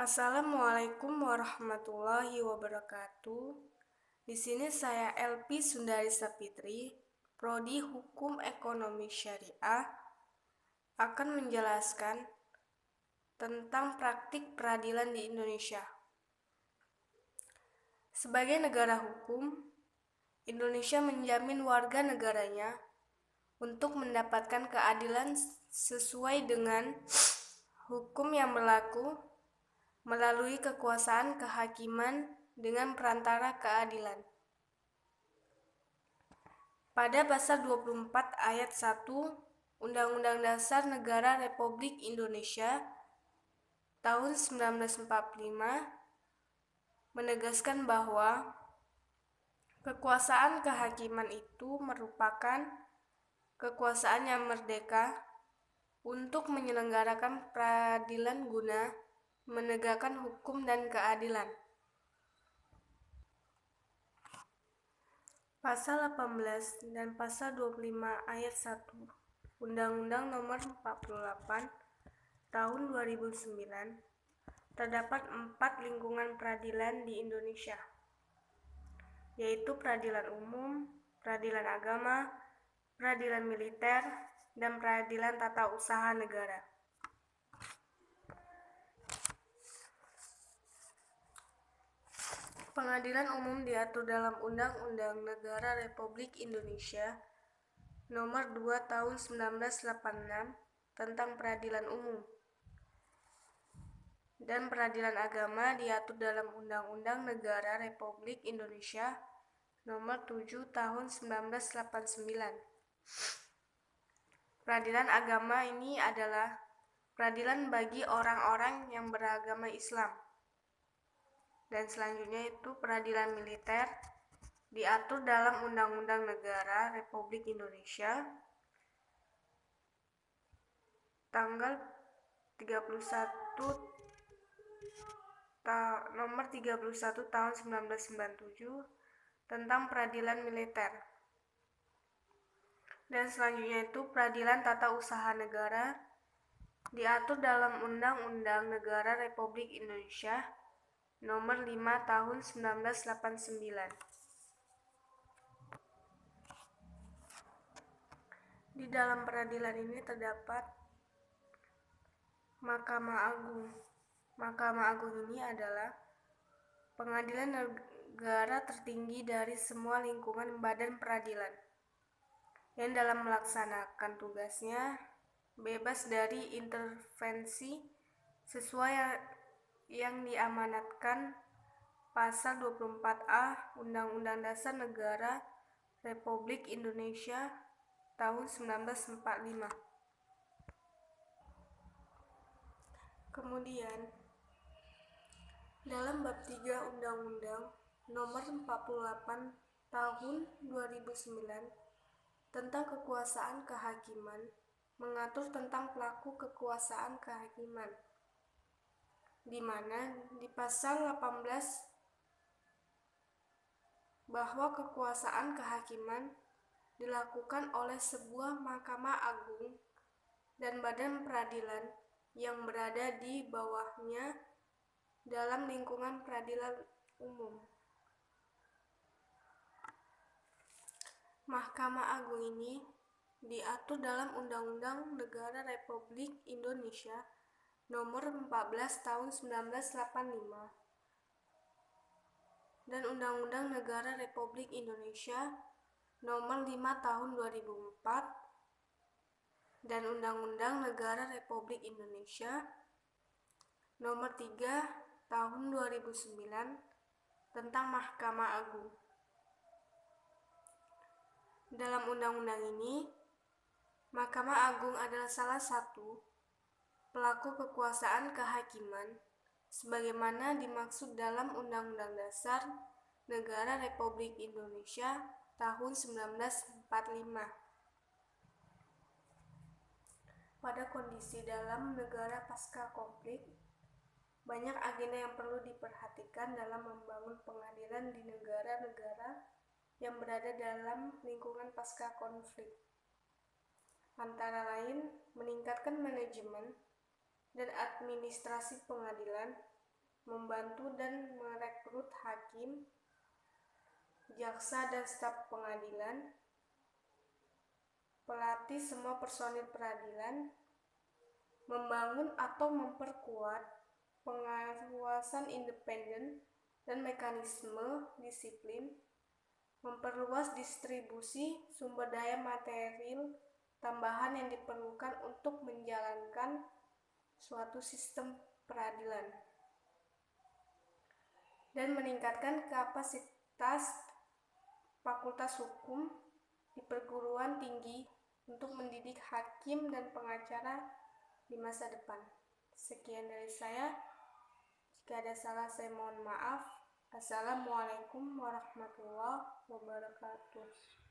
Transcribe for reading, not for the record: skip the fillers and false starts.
Assalamualaikum warahmatullahi wabarakatuh. Di sini saya Elpi Sundari Sapitri, Prodi Hukum Ekonomi Syariah, akan menjelaskan tentang praktik peradilan di Indonesia. Sebagai negara hukum, Indonesia menjamin warga negaranya untuk mendapatkan keadilan sesuai dengan hukum yang berlaku melalui kekuasaan kehakiman dengan perantara keadilan. Pada pasal 24 ayat 1 Undang-Undang Dasar Negara Republik Indonesia tahun 1945 menegaskan bahwa kekuasaan kehakiman itu merupakan kekuasaan yang merdeka untuk menyelenggarakan peradilan guna menegakkan hukum dan keadilan. Pasal 18 dan Pasal 25 ayat 1 Undang-Undang Nomor 48 Tahun 2009 terdapat 4 lingkungan peradilan di Indonesia, yaitu peradilan umum, peradilan agama, peradilan militer, dan peradilan tata usaha negara. Pengadilan umum diatur dalam Undang-Undang Negara Republik Indonesia Nomor 2 Tahun 1986 tentang peradilan umum. Dan peradilan agama diatur dalam Undang-Undang Negara Republik Indonesia Nomor 7 Tahun 1989. Peradilan agama ini adalah peradilan bagi orang-orang yang beragama Islam. Dan selanjutnya itu peradilan militer diatur dalam Undang-Undang Negara Republik Indonesia tanggal 31 nomor 31 tahun 1997 tentang peradilan militer. Dan selanjutnya itu peradilan tata usaha negara diatur dalam Undang-Undang Negara Republik Indonesia Nomor 5 Tahun 1989. Di dalam peradilan ini terdapat Mahkamah Agung. Mahkamah Agung ini adalah pengadilan negara tertinggi dari semua lingkungan badan peradilan, yang dalam melaksanakan tugasnya bebas dari intervensi sesuai yang diamanatkan Pasal 24A Undang-Undang Dasar Negara Republik Indonesia tahun 1945. Kemudian, dalam bab 3 Undang-Undang Nomor 48 Tahun 2009 tentang kekuasaan kehakiman mengatur tentang pelaku kekuasaan kehakiman, di mana di pasal 18 bahwa kekuasaan kehakiman dilakukan oleh sebuah Mahkamah Agung dan badan peradilan yang berada di bawahnya dalam lingkungan peradilan umum. Mahkamah Agung ini diatur dalam Undang-Undang Negara Republik Indonesia Nomor 14 Tahun 1985 dan Undang-Undang Negara Republik Indonesia Nomor 5 Tahun 2004 dan Undang-Undang Negara Republik Indonesia Nomor 3 Tahun 2009 tentang Mahkamah Agung. Dalam undang-undang ini, Mahkamah Agung adalah salah satu pelaku kekuasaan kehakiman sebagaimana dimaksud dalam Undang-Undang Dasar Negara Republik Indonesia tahun 1945. Pada kondisi dalam negara pasca konflik, banyak agenda yang perlu diperhatikan dalam membangun pengadilan di negara-negara yang berada dalam lingkungan pasca konflik. Antara lain, meningkatkan manajemen dan administrasi pengadilan, membantu dan merekrut hakim, jaksa dan staf pengadilan, pelatih semua personil peradilan, membangun atau memperkuat pengawasan independen dan mekanisme disiplin, memperluas distribusi sumber daya material tambahan yang diperlukan untuk menjalankan suatu sistem peradilan, dan meningkatkan kapasitas fakultas hukum di perguruan tinggi untuk mendidik hakim dan pengacara di masa depan. Sekian dari saya. Jika ada salah, saya mohon maaf. Assalamualaikum warahmatullahi wabarakatuh.